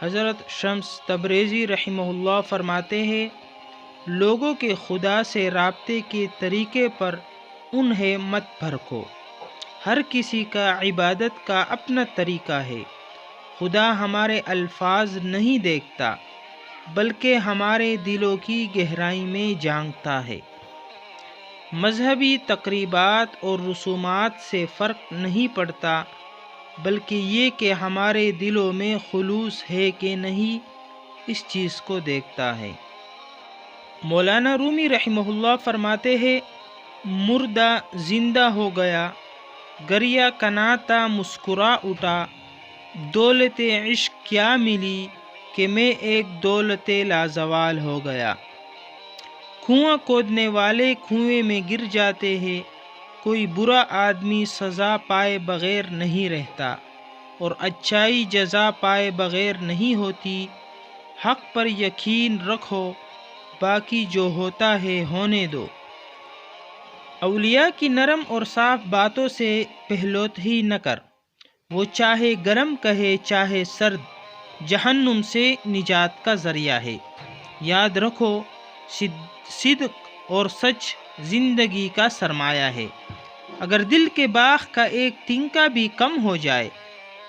حضرت شمس تبریزی رحمہ اللہ فرماتے ہیں، لوگوں کے خدا سے رابطے کے طریقے پر انہیں مت بھڑکو، ہر کسی کا عبادت کا اپنا طریقہ ہے۔ خدا ہمارے الفاظ نہیں دیکھتا بلکہ ہمارے دلوں کی گہرائی میں جھانکتا ہے۔ مذہبی تقریبات اور رسومات سے فرق نہیں پڑتا، بلکہ یہ کہ ہمارے دلوں میں خلوص ہے کہ نہیں، اس چیز کو دیکھتا ہے۔ مولانا رومی رحمہ اللہ فرماتے ہیں، مردہ زندہ ہو گیا، گریہ کناتا مسکرا اٹھا، دولت عشق کیا ملی کہ میں ایک دولت لازوال ہو گیا۔ کنواں کھودنے والے کنویں میں گر جاتے ہیں، کوئی برا آدمی سزا پائے بغیر نہیں رہتا، اور اچھائی جزا پائے بغیر نہیں ہوتی۔ حق پر یقین رکھو، باقی جو ہوتا ہے ہونے دو۔ اولیاء کی نرم اور صاف باتوں سے پہلوتھی نہ کر، وہ چاہے گرم کہے چاہے سرد، جہنم سے نجات کا ذریعہ ہے۔ یاد رکھو، صدق اور سچ زندگی کا سرمایہ ہے۔ اگر دل کے باغ کا ایک تنکا بھی کم ہو جائے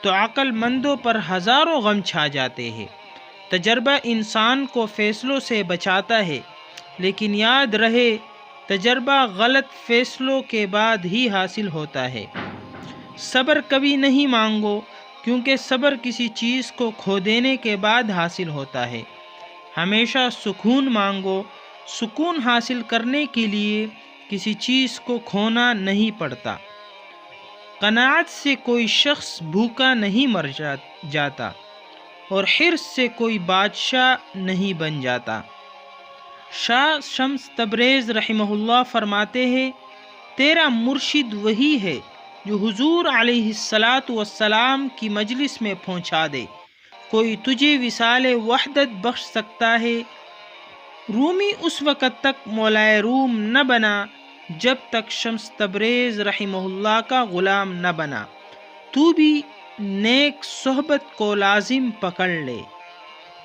تو عقل مندوں پر ہزاروں غم چھا جاتے ہیں۔ تجربہ انسان کو فیصلوں سے بچاتا ہے، لیکن یاد رہے تجربہ غلط فیصلوں کے بعد ہی حاصل ہوتا ہے۔ صبر کبھی نہیں مانگو، کیونکہ صبر کسی چیز کو کھو دینے کے بعد حاصل ہوتا ہے۔ ہمیشہ سکون مانگو، سکون حاصل کرنے کے لیے کسی چیز کو کھونا نہیں پڑتا۔ قناعت سے کوئی شخص بھوکا نہیں مر جاتا، اور حرص سے کوئی بادشاہ نہیں بن جاتا۔ شاہ شمس تبریز رحمہ اللہ فرماتے ہیں، تیرا مرشد وہی ہے جو حضور علیہ السلام کی مجلس میں پہنچا دے۔ کوئی تجھے وصال وحدت بخش سکتا ہے۔ رومی اس وقت تک مولائے روم نہ بنا جب تک شمس تبریز رحمہ اللہ کا غلام نہ بنا۔ تو بھی نیک صحبت کو لازم پکڑ لے۔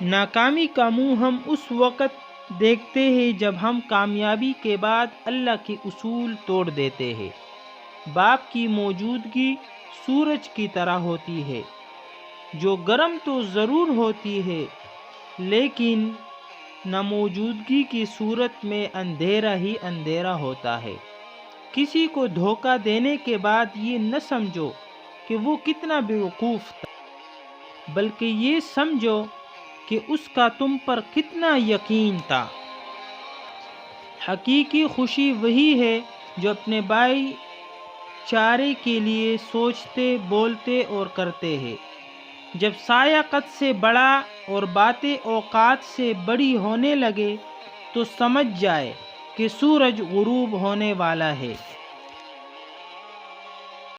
ناکامی کا منہ ہم اس وقت دیکھتے ہیں جب ہم کامیابی کے بعد اللہ کے اصول توڑ دیتے ہیں۔ باپ کی موجودگی سورج کی طرح ہوتی ہے، جو گرم تو ضرور ہوتی ہے، لیکن ناموجودگی کی صورت میں اندھیرا ہی اندھیرا ہوتا ہے۔ کسی کو دھوکہ دینے کے بعد یہ نہ سمجھو کہ وہ کتنا بیوقوف تھا، بلکہ یہ سمجھو کہ اس کا تم پر کتنا یقین تھا۔ حقیقی خوشی وہی ہے جو اپنے بھائی چارے کے لیے سوچتے، بولتے اور کرتے ہیں۔ جب سایہ قد سے بڑا اور باتیں اوقات سے بڑی ہونے لگے تو سمجھ جائے کہ سورج غروب ہونے والا ہے۔